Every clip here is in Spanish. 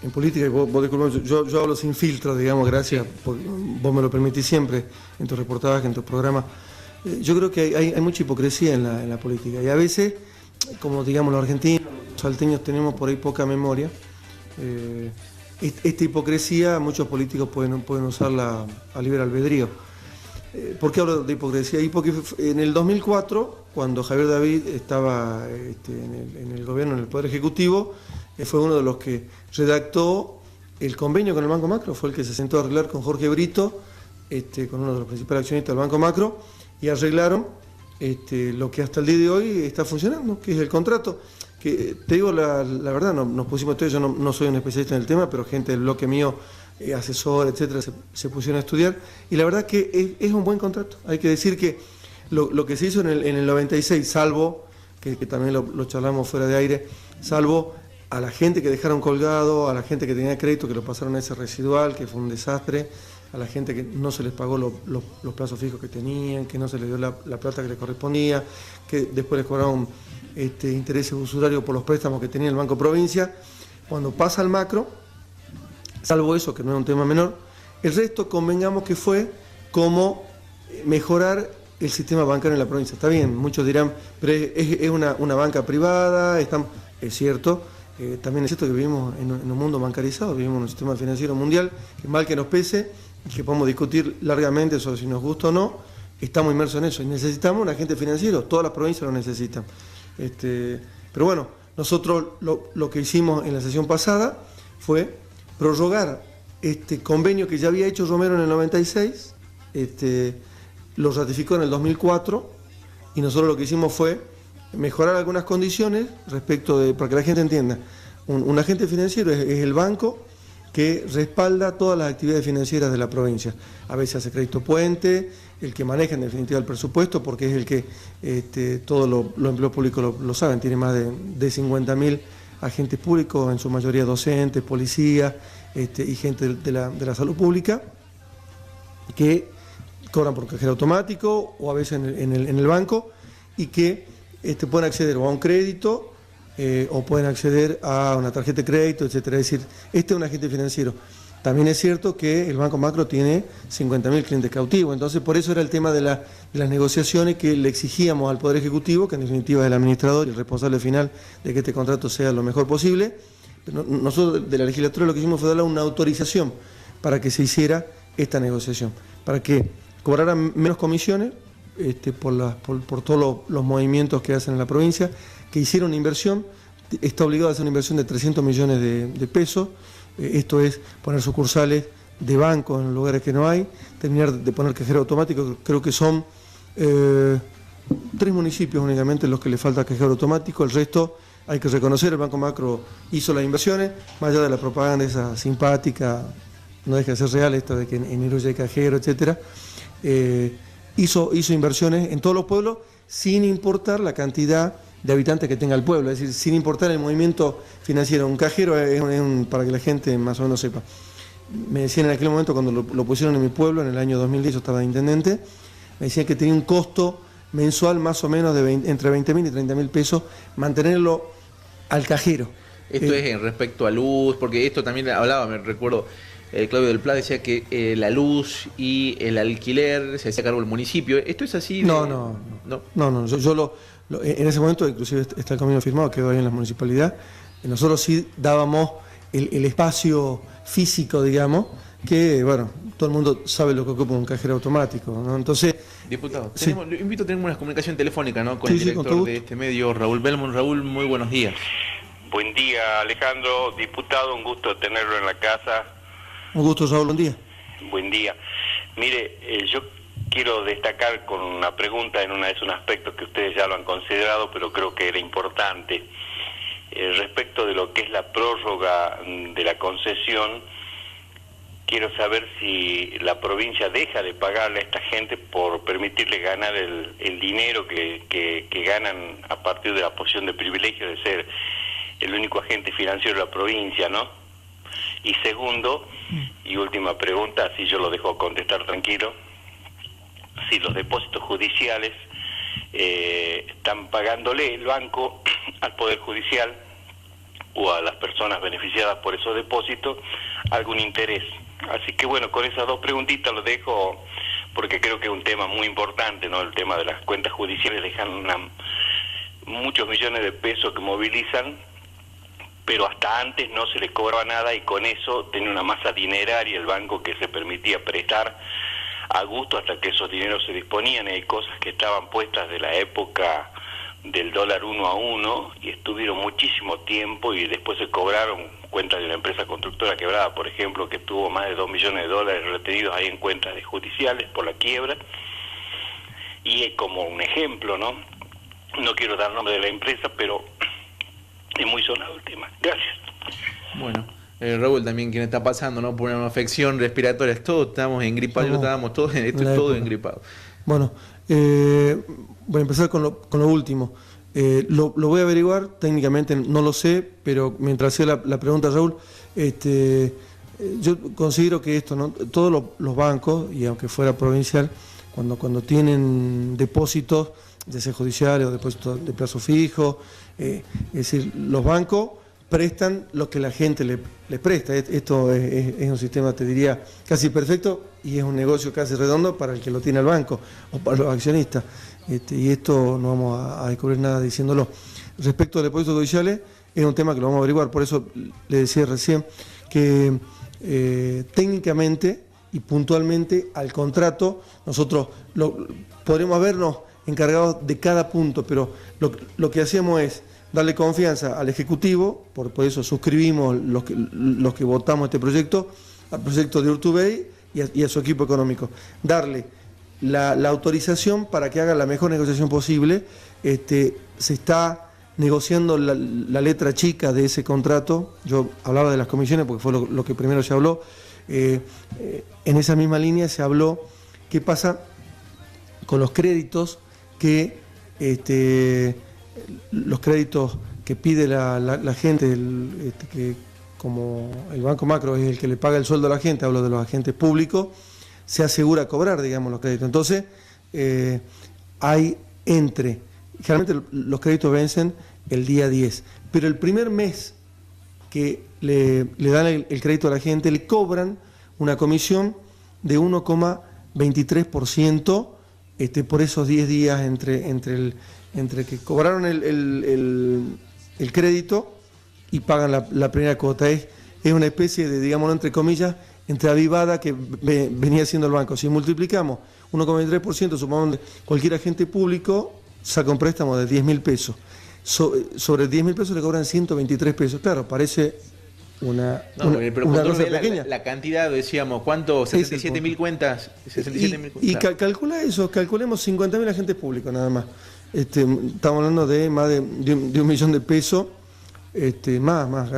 en política, y vos disculpame, yo hablo sin filtro, digamos, gracias, vos me lo permitís siempre en tus reportajes, en tus programas. Yo creo que hay mucha hipocresía en la política, y a veces, como digamos los argentinos, los salteños tenemos por ahí poca memoria. Esta hipocresía muchos políticos pueden usarla a libre albedrío. ¿Por qué hablo de hipocresía? Y porque en el 2004, cuando Javier David estaba en el gobierno, en el Poder Ejecutivo, fue uno de los que redactó el convenio con el Banco Macro, fue el que se sentó a arreglar con Jorge Brito, con uno de los principales accionistas del Banco Macro, y arreglaron lo que hasta el día de hoy está funcionando, que es el contrato. Que te digo la verdad, nos pusimos yo no soy un especialista en el tema, pero gente del bloque mío, asesor, etcétera, se pusieron a estudiar, y la verdad que es un buen contrato. Hay que decir que lo que se hizo en el 96, salvo, que también lo charlamos fuera de aire, salvo a la gente que dejaron colgado, a la gente que tenía crédito, que lo pasaron a ese residual, que fue un desastre, a la gente que no se les pagó los plazos fijos que tenían, que no se les dio la plata que les correspondía, que después les cobraron intereses usurarios por los préstamos que tenía el Banco Provincia. Cuando pasa al macro, salvo eso, que no es un tema menor, el resto convengamos que fue como mejorar el sistema bancario en la provincia. Está bien, muchos dirán, pero es una banca privada, es cierto, también es cierto que vivimos en un mundo bancarizado, vivimos en un sistema financiero mundial, que mal que nos pese, y que podemos discutir largamente sobre si nos gusta o no, estamos inmersos en eso, y necesitamos un agente financiero, todas las provincias lo necesitan. Pero bueno, nosotros lo que hicimos en la sesión pasada fue prorrogar este convenio que ya había hecho Romero en el 96, lo ratificó en el 2004, y nosotros lo que hicimos fue mejorar algunas condiciones respecto de, para que la gente entienda, un agente financiero es el banco que respalda todas las actividades financieras de la provincia. A veces hace crédito puente, el que maneja en definitiva el presupuesto, porque es el que todos los empleos públicos lo saben, tiene más de 50.000 agentes públicos, en su mayoría docentes, policías y gente de la salud pública, que cobran por cajero automático o a veces en el banco, y que pueden acceder o a un crédito o pueden acceder a una tarjeta de crédito, etcétera. Es decir, es un agente financiero. También es cierto que el Banco Macro tiene 50.000 clientes cautivos, entonces por eso era el tema de las negociaciones que le exigíamos al Poder Ejecutivo, que en definitiva es el administrador y el responsable final de que este contrato sea lo mejor posible. Nosotros de la legislatura lo que hicimos fue darle una autorización para que se hiciera esta negociación, para que cobraran menos comisiones por todos los movimientos que hacen en la provincia, que hicieron una inversión, está obligado a hacer una inversión de 300 millones de pesos, esto es poner sucursales de bancos en lugares que no hay, terminar de poner cajero automático. Creo que son 3 municipios únicamente los que le falta cajero automático, el resto hay que reconocer, el Banco Macro hizo las inversiones, más allá de la propaganda esa simpática, no deja de ser real esto de que en Iruya hay cajero, etcétera. Hizo inversiones en todos los pueblos sin importar la cantidad de habitantes que tenga el pueblo, es decir, sin importar el movimiento financiero. Un cajero para que la gente más o menos sepa. Me decían en aquel momento, cuando lo pusieron en mi pueblo, en el año 2010, yo estaba de intendente, me decían que tenía un costo mensual más o menos de entre 20.000 y 30.000 pesos mantenerlo al cajero. Esto es en respecto a luz, porque esto también hablaba, me recuerdo, Claudio del Pla decía que la luz y el alquiler se hacía cargo del municipio. ¿Esto es así? No. Yo en ese momento, inclusive está el convenio firmado, quedó ahí en la municipalidad. Nosotros sí dábamos el espacio físico, digamos, que, bueno, todo el mundo sabe lo que ocupa un cajero automático, ¿no? Entonces... Diputado, sí. Lo invito a tener una comunicación telefónica, ¿no?, con sí, el director con de este medio, Raúl Belmont. Raúl, muy buenos días. Buen día, Alejandro. Diputado, un gusto tenerlo en la casa. Un gusto, Raúl, buen día. Buen día. Mire, yo quiero destacar con una pregunta en un aspecto que ustedes ya lo han considerado, pero creo que era importante. Respecto de lo que es la prórroga de la concesión, quiero saber si la provincia deja de pagarle a esta gente por permitirle ganar el dinero que ganan a partir de la posición de privilegio de ser el único agente financiero de la provincia, ¿no? Y segundo, y última pregunta, así yo lo dejo contestar tranquilo, si los depósitos judiciales están pagándole el banco al Poder Judicial o a las personas beneficiadas por esos depósitos algún interés. Así que bueno, con esas dos preguntitas lo dejo, porque creo que es un tema muy importante, ¿no? El tema de las cuentas judiciales dejan muchos millones de pesos que movilizan, pero hasta antes no se le cobraba nada y con eso tenía una masa dineraria el banco que se permitía prestar a gusto hasta que esos dineros se disponían. Y hay cosas que estaban puestas de la época del dólar 1 a 1 y estuvieron muchísimo tiempo y después se cobraron cuentas de una empresa constructora quebrada, por ejemplo, que tuvo más de $2 millones retenidos ahí en cuentas judiciales por la quiebra. Y es como un ejemplo, ¿no? No quiero dar nombre de la empresa, pero es muy sonado el tema. Gracias. Bueno, Raúl también, quien está pasando, ¿no? Por una afección respiratoria, todos estamos engripados, estábamos todos, esto es todo engripado. Bueno, voy a empezar con lo último. Lo voy a averiguar, técnicamente no lo sé, pero mientras hacía la pregunta, Raúl, yo considero que esto, ¿no? Todos los bancos, y aunque fuera provincial, cuando tienen depósitos, ya sea judiciales o depósitos de plazo fijo, es decir, los bancos prestan lo que la gente les presta. Esto es un sistema, te diría, casi perfecto y es un negocio casi redondo para el que lo tiene el banco o para los accionistas. Y esto no vamos a descubrir nada diciéndolo. Respecto a depósitos judiciales, es un tema que lo vamos a averiguar, por eso le decía recién que técnicamente y puntualmente al contrato nosotros podremos vernos encargados de cada punto, pero lo que hacíamos es darle confianza al Ejecutivo, por eso suscribimos los que votamos este proyecto, al proyecto de Urtubey y a su equipo económico, darle la autorización para que haga la mejor negociación posible. Se está negociando la letra chica de ese contrato. Yo hablaba de las comisiones porque fue lo que primero se habló. En esa misma línea se habló qué pasa con los créditos los créditos que pide la gente, que como el Banco Macro es el que le paga el sueldo a la gente, hablo de los agentes públicos, se asegura cobrar, digamos, los créditos. Entonces, generalmente los créditos vencen el día 10, pero el primer mes que le dan el crédito a la gente, le cobran una comisión de 1,23% por esos 10 días entre que cobraron el crédito y pagan la primera cuota. Es una especie de, digámoslo entre comillas, entre avivada que venía haciendo el banco. Si multiplicamos 1,23%, supongamos que cualquier agente público saca un préstamo de 10.000 pesos. Sobre 10.000 pesos le cobran 123 pesos. Claro, parece una cosa pequeña. La cantidad, decíamos, ¿cuánto? 67.000 cuentas. 67.000 cuentas. Y calcula eso, calculemos 50.000 agentes públicos nada más. Estamos hablando de más de 1 millón de pesos. Más.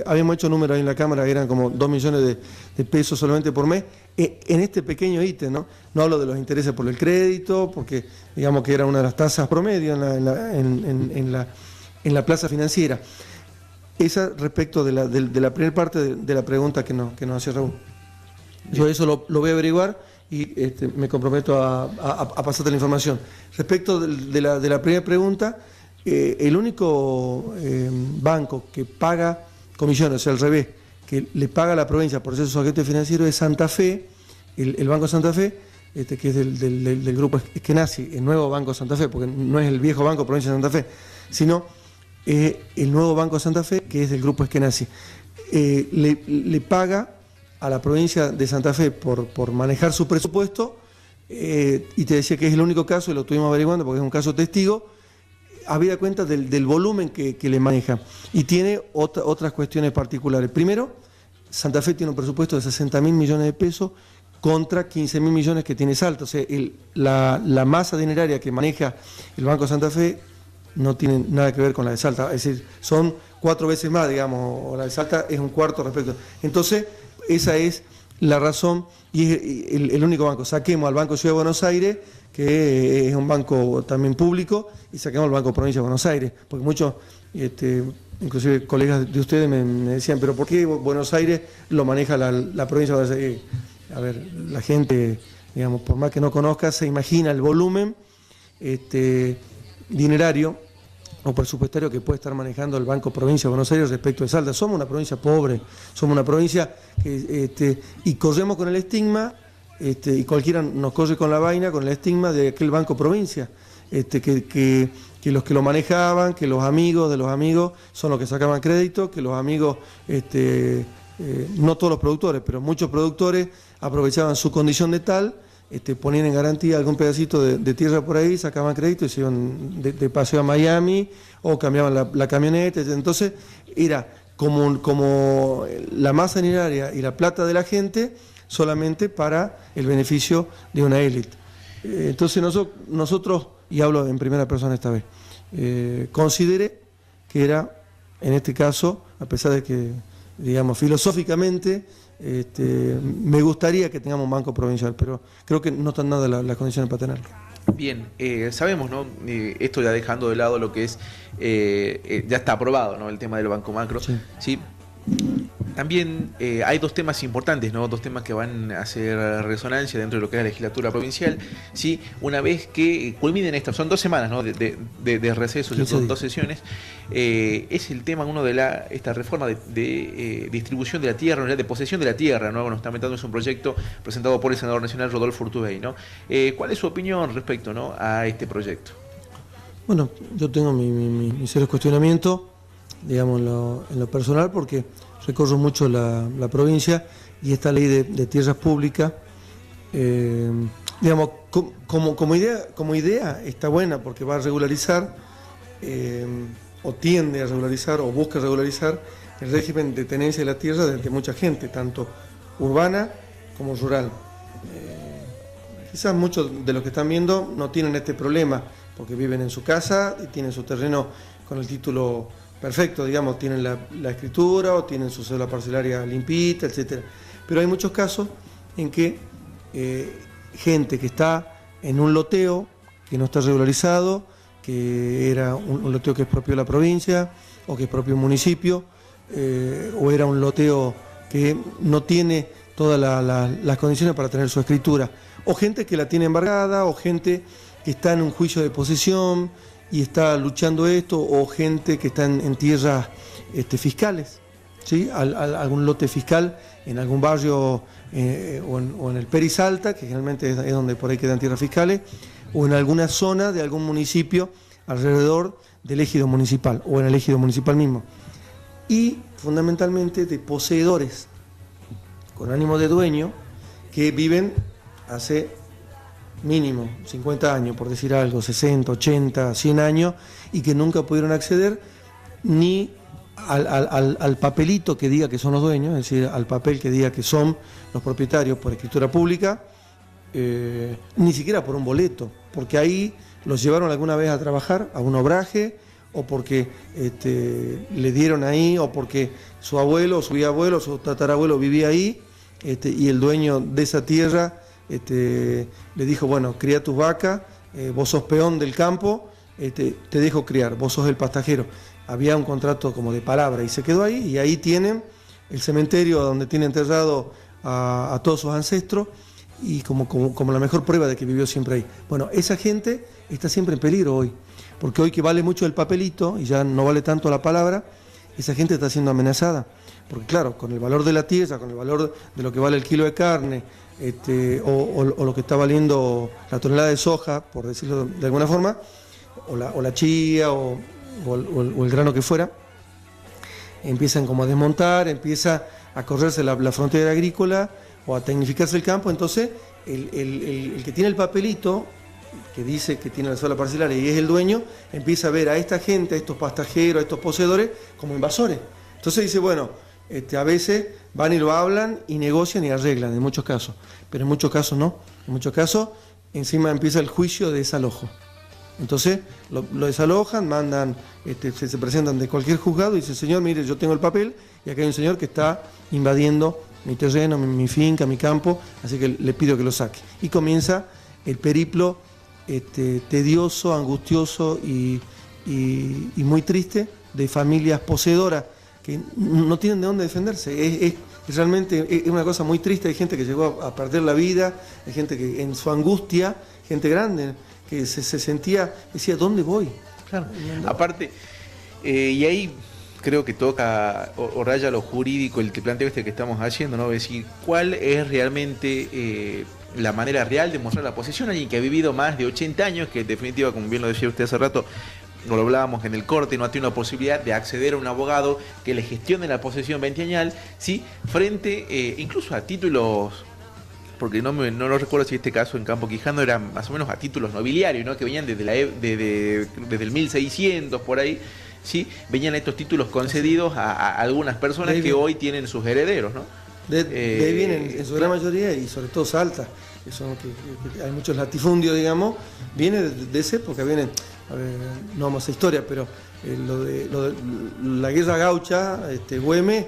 Habíamos hecho números ahí en la Cámara, eran como 2 millones de pesos solamente por mes, en este pequeño ítem, ¿no? No hablo de los intereses por el crédito, porque digamos que era una de las tasas promedio en la plaza financiera. Esa respecto de la primera parte de la pregunta que nos hacía Raúl. Yo eso lo voy a averiguar y me comprometo a pasarte la información. Respecto de la primera pregunta, el único banco que paga comisiones, o sea, al revés, que le paga a la provincia por ser su agente financiero es Santa Fe, el Banco Santa Fe, que es del grupo Eskenazi, el nuevo Banco Santa Fe, porque no es el viejo Banco Provincia de Santa Fe, sino el nuevo Banco Santa Fe, que es del grupo Eskenazi. Le paga a la provincia de Santa Fe por manejar su presupuesto, y te decía que es el único caso, y lo estuvimos averiguando porque es un caso testigo, habida cuenta del volumen que le maneja. Y tiene otras cuestiones particulares. Primero, Santa Fe tiene un presupuesto de 60.000 millones de pesos contra 15.000 millones que tiene Salta. O sea, la masa dineraria que maneja el Banco Santa Fe no tiene nada que ver con la de Salta. Es decir, son 4 veces más, digamos, o la de Salta es un cuarto respecto. Entonces, esa es la razón y es el único banco. Saquemos al Banco Ciudad de Buenos Aires, que es un banco también público, y saquemos al Banco Provincia de Buenos Aires, porque muchos, inclusive colegas de ustedes me decían, pero ¿por qué Buenos Aires lo maneja la provincia de Buenos Aires? A ver, la gente, digamos, por más que no conozca, se imagina el volumen dinerario o presupuestario que puede estar manejando el Banco Provincia de Buenos Aires respecto de Salta. Somos una provincia pobre, somos una provincia que, y corremos con el estigma, y cualquiera nos corre con la vaina, con el estigma de aquel Banco Provincia, que los que lo manejaban, que los amigos de los amigos son los que sacaban crédito, que los amigos, no todos los productores, pero muchos productores aprovechaban su condición de tal, ponían en garantía algún pedacito de tierra por ahí, sacaban crédito y se iban de paseo a Miami o cambiaban la camioneta. Entonces era como la masa dineraria y la plata de la gente solamente para el beneficio de una élite. Entonces nosotros, y hablo en primera persona esta vez, consideré que era, en este caso, a pesar de que, digamos, filosóficamente, me gustaría que tengamos un banco provincial, pero creo que no están nada las condiciones para tenerlo. Bien, sabemos, ¿no? Esto ya dejando de lado lo que es, ya está aprobado, ¿no? El tema del Banco Macro. Sí. ¿Sí? También hay dos temas importantes, ¿no? Dos temas que van a hacer resonancia dentro de lo que es la legislatura provincial. ¿Sí? Una vez que culminen estas, son 2 semanas, ¿no? de receso, son 2 sesiones. Es el tema, uno de esta reforma de distribución de la tierra, de posesión de la tierra, ¿no? Bueno, está metiendo un proyecto presentado por el senador nacional Rodolfo Urtubey, ¿no? ¿Cuál es su opinión respecto, ¿no? a este proyecto? Bueno, yo tengo mis serios cuestionamientos, digamos, en lo personal, porque recorro mucho la provincia y esta ley de tierras públicas, digamos, como idea está buena porque va a regularizar, o tiende a regularizar, o busca regularizar el régimen de tenencia de la tierra de mucha gente, tanto urbana como rural. Quizás muchos de los que están viendo no tienen este problema porque viven en su casa y tienen su terreno con el título perfecto, digamos, tienen la escritura o tienen su cédula parcelaria limpita, etcétera. Pero hay muchos casos en que gente que está en un loteo que no está regularizado, que era un loteo que es propio de la provincia o que es propio del municipio, o era un loteo que no tiene todas las condiciones para tener su escritura, o gente que la tiene embargada, o gente que está en un juicio de posesión y está luchando esto, o gente que está en tierras fiscales, ¿sí? Algún lote fiscal en algún barrio, o en el Perisalta, que generalmente es donde por ahí quedan tierras fiscales, o en alguna zona de algún municipio alrededor del ejido municipal, o en el ejido municipal mismo. Y fundamentalmente de poseedores con ánimo de dueño que viven hace mínimo 50 años, por decir algo, 60, 80, 100 años, y que nunca pudieron acceder ni al papelito que diga que son los dueños, es decir, al papel que diga que son los propietarios por escritura pública, ni siquiera por un boleto, porque ahí los llevaron alguna vez a trabajar a un obraje, o porque le dieron ahí, o porque su abuelo, su bisabuelo, su tatarabuelo vivía ahí, y el dueño de esa tierra le dijo, bueno, cría tus vacas, vos sos peón del campo, te dejo criar, vos sos el pastajero. Había un contrato como de palabra y se quedó ahí, y ahí tienen el cementerio donde tiene enterrado a todos sus ancestros, y como la mejor prueba de que vivió siempre ahí. Bueno, esa gente está siempre en peligro hoy, porque hoy que vale mucho el papelito y ya no vale tanto la palabra, esa gente está siendo amenazada, porque claro, con el valor de la tierra, con el valor de lo que vale el kilo de carne, o lo que está valiendo la tonelada de soja, por decirlo de alguna forma, o la chía, o el grano que fuera, empiezan como a desmontar, empieza a correrse la frontera agrícola o a tecnificarse el campo. Entonces el que tiene el papelito, que dice que tiene la sola parcelaria y es el dueño, empieza a ver a esta gente, a estos pastajeros, a estos poseedores, como invasores. Entonces dice, bueno, a veces van y lo hablan y negocian y arreglan, en muchos casos, pero en muchos casos no. En muchos casos encima empieza el juicio de desalojo. Entonces lo desalojan, mandan, se presentan de cualquier juzgado y dicen, señor, mire, yo tengo el papel y acá hay un señor que está invadiendo mi terreno, mi finca, mi campo, así que le pido que lo saque. Y comienza el periplo tedioso, angustioso y muy triste de familias poseedoras que no tienen de dónde defenderse. Es realmente es una cosa muy triste. Hay gente que llegó a perder la vida, hay gente que en su angustia, gente grande, que se sentía, decía, ¿dónde voy? Claro. Aparte, y ahí creo que toca o raya lo jurídico el que planteo que estamos haciendo, ¿no? Es decir, ¿cuál es realmente la manera real de mostrar la posesión? Alguien que ha vivido más de 80 años, que en definitiva, como bien lo decía usted hace rato, no lo hablábamos en el corte, no tiene una posibilidad de acceder a un abogado que le gestione la posesión veinteañal, ¿sí? Frente incluso a títulos, porque no lo recuerdo si este caso en Campo Quijano era más o menos a títulos nobiliarios, ¿no? Que venían desde el 1600 por ahí, ¿sí? Venían estos títulos concedidos a algunas personas que hoy tienen sus herederos, ¿no? De ahí vienen en su gran mayoría, y sobre todo Salta, que hay muchos latifundios, digamos, viene de esa época, vienen, no vamos a historia, pero lo de la guerra gaucha, Güemes,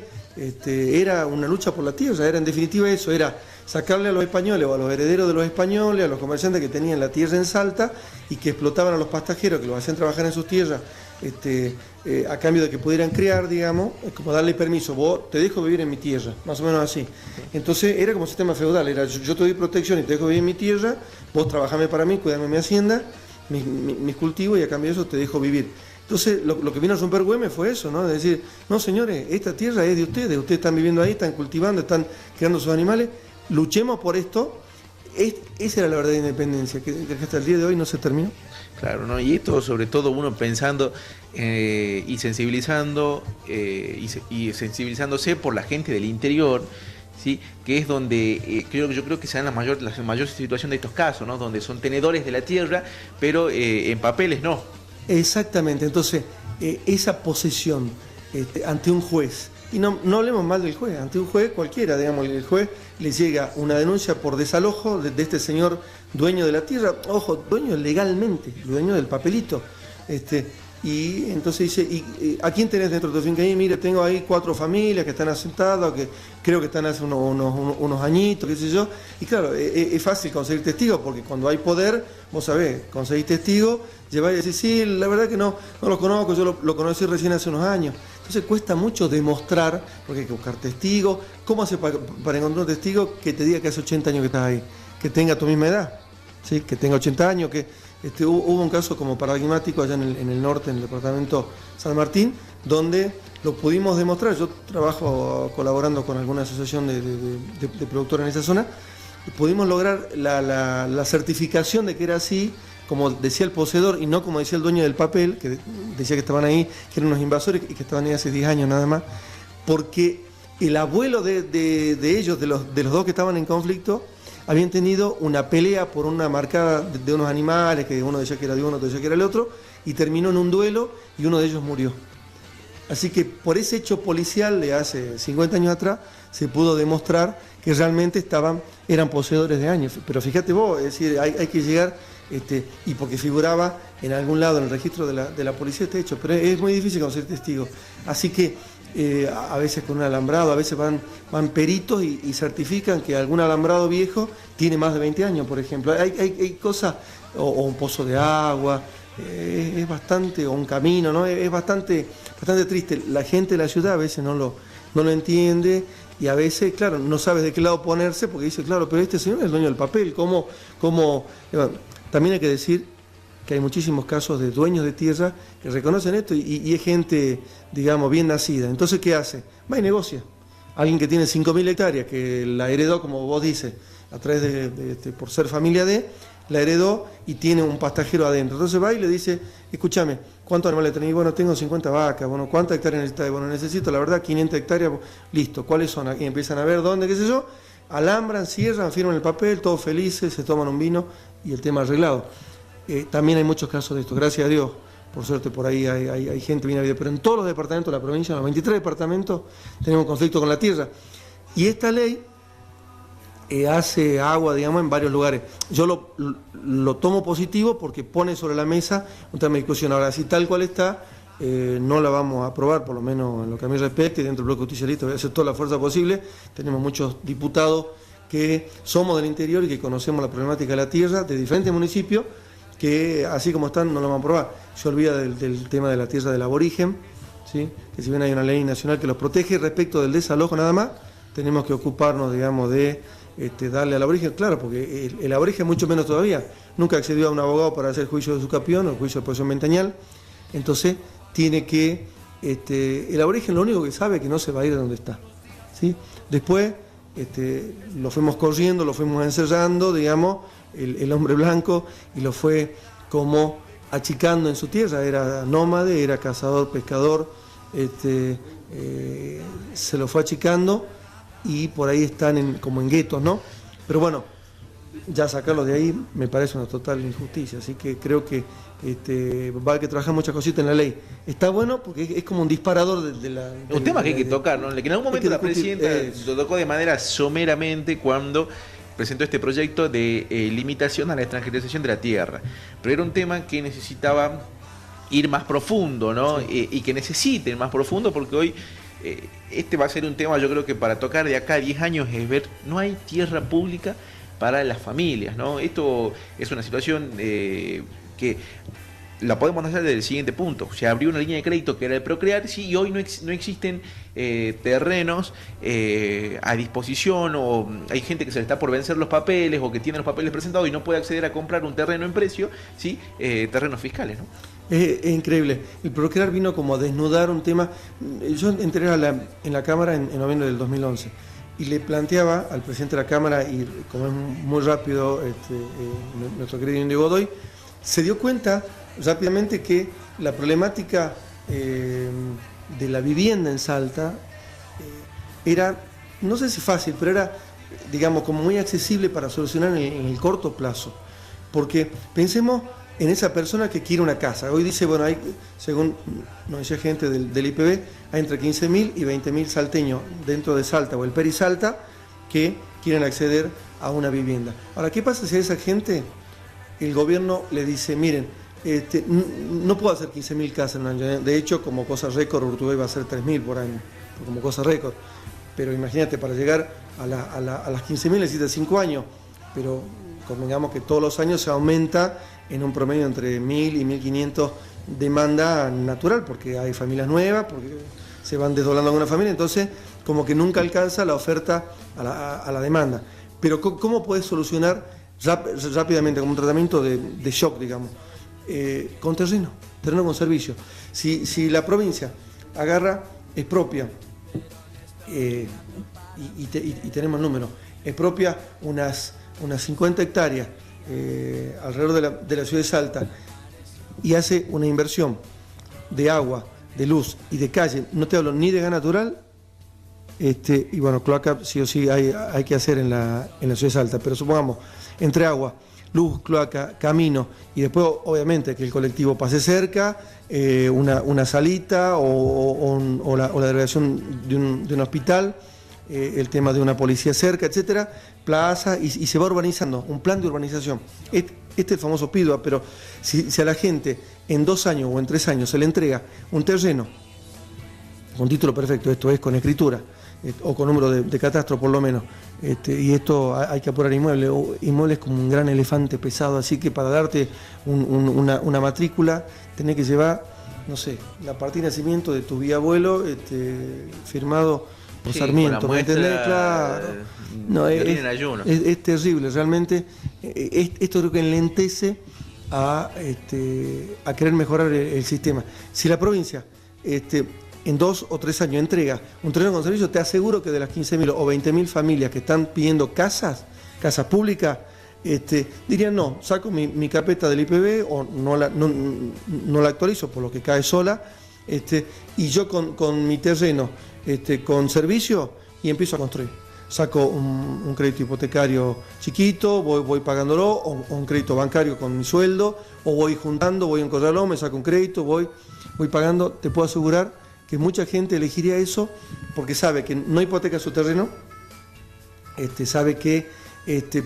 era una lucha por la tierra, era en definitiva eso, era sacarle a los españoles o a los herederos de los españoles, a los comerciantes que tenían la tierra en Salta y que explotaban a los pastajeros, que los hacían trabajar en sus tierras, a cambio de que pudieran criar, digamos, es como darle permiso, vos te dejo vivir en mi tierra, más o menos así. Entonces era como un sistema feudal, era yo te doy protección y te dejo vivir en mi tierra, vos trabajame para mí, cuidame mi hacienda, mis cultivos, y a cambio de eso te dejo vivir. Entonces lo que vino a romper Güemes fue eso, ¿no? De decir, no señores, esta tierra es de ustedes están viviendo ahí, están cultivando, están criando sus animales, luchemos por esto. Esa era la verdadera independencia, que hasta el día de hoy no se terminó. Claro, ¿no? Y esto sobre todo uno pensando y sensibilizando y sensibilizándose por la gente del interior, ¿sí? Que es donde yo creo que se dan la mayor situación de estos casos, ¿no? Donde son tenedores de la tierra, pero en papeles no. Exactamente, entonces esa posesión ante un juez, y no hablemos mal del juez, ante un juez cualquiera, digamos, el juez le llega una denuncia por desalojo de este señor dueño de la tierra, ojo, dueño legalmente, dueño del papelito, y entonces dice, ¿a quién tenés dentro de tu finca? Y mire, tengo ahí 4 familias que están asentadas, que creo que están hace unos añitos, qué sé yo, y claro, es fácil conseguir testigos, porque cuando hay poder, vos sabés, conseguís testigos, lleváis y decís, sí, la verdad que no los conozco, yo lo conocí recién hace unos años. Entonces cuesta mucho demostrar, porque hay que buscar testigos. ¿Cómo hace para encontrar un testigo que te diga que hace 80 años que estás ahí? Que tenga tu misma edad, ¿sí? Que tenga 80 años, que hubo un caso como paradigmático allá en el norte, en el departamento San Martín, donde lo pudimos demostrar. Yo trabajo colaborando con alguna asociación de productores en esa zona, y pudimos lograr la certificación de que era así, como decía el poseedor y no como decía el dueño del papel, que decía que estaban ahí, que eran unos invasores y que estaban ahí hace 10 años nada más, porque el abuelo de ellos, de los dos que estaban en conflicto, habían tenido una pelea por una marcada de unos animales, que uno decía que era de uno, otro decía que era el otro, y terminó en un duelo y uno de ellos murió. Así que por ese hecho policial de hace 50 años atrás se pudo demostrar que realmente eran poseedores de años. Pero fíjate vos, es decir, hay que llegar, y porque figuraba en algún lado en el registro de la policía este hecho, pero es muy difícil conseguir testigos. Así que a veces con un alambrado, a veces van peritos y certifican que algún alambrado viejo tiene más de 20 años, por ejemplo. Hay cosas, o un pozo de agua, es bastante, o un camino, ¿no? Es bastante triste. La gente de la ciudad a veces no lo entiende, y a veces, claro, no sabes de qué lado ponerse, porque dice, claro, pero este señor es el dueño del papel, ¿cómo? También hay que decir que hay muchísimos casos de dueños de tierra que reconocen esto y es gente, digamos, bien nacida. Entonces, ¿qué hace? Va y negocia. Alguien que tiene 5.000 hectáreas, que la heredó, como vos dices, a través por ser familia la heredó y tiene un pastajero adentro. Entonces va y le dice, escúchame, ¿cuántos animales tenés? Bueno, tengo 50 vacas. Bueno, ¿cuántas hectáreas necesitas? Bueno, necesito, la verdad, 500 hectáreas. Listo, ¿cuáles son? Y empiezan a ver dónde, qué sé yo, alambran, cierran, firman el papel, todos felices, se toman un vino y el tema arreglado. También hay muchos casos de esto, gracias a Dios. Por suerte por ahí hay gente bien habida, pero en todos los departamentos de la provincia, en los 23 departamentos, tenemos conflicto con la tierra. Y esta ley hace agua, digamos, en varios lugares. Yo lo tomo positivo porque pone sobre la mesa un tema de discusión. Ahora, si tal cual está, no la vamos a aprobar, por lo menos en lo que a mí respecta, y dentro del bloque justicialista voy a hacer toda la fuerza posible. Tenemos muchos diputados que somos del interior y que conocemos la problemática de la tierra de diferentes municipios, que así como están no lo vamos a aprobar. Se olvida del tema de la tierra del aborigen, ¿sí? Que si bien hay una ley nacional que los protege respecto del desalojo nada más, tenemos que ocuparnos, digamos, de darle al aborigen, claro, porque el aborigen mucho menos todavía, nunca accedió a un abogado para hacer juicio de su capión o juicio de posesión ventañal, Entonces tiene que, el aborigen lo único que sabe es que no se va a ir de donde está, ¿sí? Después lo fuimos corriendo, lo fuimos encerrando, digamos, el hombre blanco, y lo fue como achicando en su tierra. Era nómade, era cazador, pescador, se lo fue achicando, y por ahí están como en guetos, ¿no? Pero bueno, ya sacarlos de ahí me parece una total injusticia, así que creo que va a haber que trabajar muchas cositas en la ley. Está bueno porque es como un disparador de la... Un tema que hay que tocar, ¿no? Que en algún momento la presidenta lo tocó de manera someramente cuando presentó este proyecto de limitación a la extranjerización de la tierra. Pero era un tema que necesitaba ir más profundo, ¿no? Sí. Y que necesite ir más profundo, porque hoy este va a ser un tema, yo creo que para tocar de acá a 10 años, es ver, no hay tierra pública para las familias, ¿no? Esto es una situación que la podemos hacer desde el siguiente punto. Se abrió una línea de crédito que era el Procrear, sí, y hoy no existen terrenos a disposición, o hay gente que se le está por vencer los papeles o que tiene los papeles presentados y no puede acceder a comprar un terreno en precio, ¿sí? Terrenos fiscales, ¿no? Es increíble. El Procrear vino como a desnudar un tema. Yo entré en la Cámara en noviembre del 2011 y le planteaba al presidente de la Cámara, y como es muy rápido nuestro querido Indio Godoy, se dio cuenta rápidamente que la problemática de la vivienda en Salta era, no sé si fácil, pero era, digamos, como muy accesible para solucionar en el corto plazo. Porque pensemos en esa persona que quiere una casa. Hoy dice, bueno, hay, según nos decía gente del IPB, hay entre 15.000 y 20.000 salteños dentro de Salta o el Perisalta que quieren acceder a una vivienda. Ahora, ¿qué pasa si a esa gente el gobierno le dice, miren, no puedo hacer 15.000 casas en un año? De hecho, como cosa récord, Urtubey va a hacer 3.000 por año, como cosa récord. Pero imagínate, para llegar a las 15.000 necesita 5 años, pero convengamos que todos los años se aumenta en un promedio entre 1.000 y 1.500 demanda natural, porque hay familias nuevas, porque se van desdoblando alguna familia, entonces como que nunca alcanza la oferta a la demanda. Pero ¿cómo puedes solucionar rápidamente, como un tratamiento de shock, digamos? Con terreno con servicio. Si la provincia agarra, expropia, y tenemos números, expropia unas 50 hectáreas alrededor de la ciudad de Salta, y hace una inversión de agua, de luz y de calle, no te hablo ni de gas natural, y bueno, cloaca sí o sí hay que hacer en la ciudad de Salta, pero supongamos, entre agua, luz, cloaca, camino, y después obviamente que el colectivo pase cerca, una salita o la delegación de un hospital, el tema de una policía cerca, etcétera, plaza, y se va urbanizando, un plan de urbanización. Este es el famoso PIDUA, pero si a la gente en 2 años o en 3 años se le entrega un terreno con título perfecto, esto es con escritura, o con número de catastro por lo menos, y esto hay que apurar inmuebles como un gran elefante pesado, así que para darte una matrícula tenés que llevar, no sé, la partida de nacimiento de tu bisabuelo, firmado por Sarmiento, ¿me entendés? Claro. No, es terrible, realmente. Esto creo que enlentece a querer mejorar el sistema. Si la provincia en 2 o 3 años entrega un terreno con servicio, te aseguro que de las 15.000 o 20.000 familias que están pidiendo casas públicas, dirían, no, saco mi carpeta del IPB o no la actualizo por lo que cae sola, y yo con mi terreno con servicio, y empiezo a construir. Saco un crédito hipotecario chiquito, voy pagándolo, o un crédito bancario con mi sueldo, o voy juntando, voy a un corralón, me saco un crédito, voy pagando. Te puedo asegurar que mucha gente elegiría eso porque sabe que no hipoteca su terreno, sabe que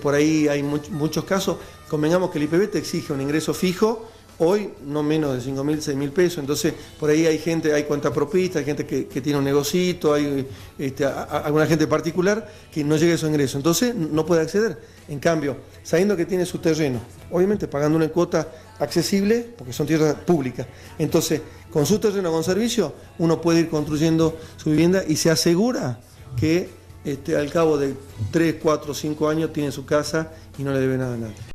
por ahí hay muchos casos. Convengamos que el IPB te exige un ingreso fijo, hoy no menos de 5.000, 6.000 pesos, entonces por ahí hay gente, hay cuentapropistas, hay gente que tiene un negocito, hay alguna gente particular que no llega a esos ingresos, entonces no puede acceder. En cambio, sabiendo que tiene su terreno, obviamente pagando una cuota accesible, porque son tierras públicas, entonces con su terreno con servicio uno puede ir construyendo su vivienda y se asegura que al cabo de 3, 4, 5 años tiene su casa y no le debe nada a nadie.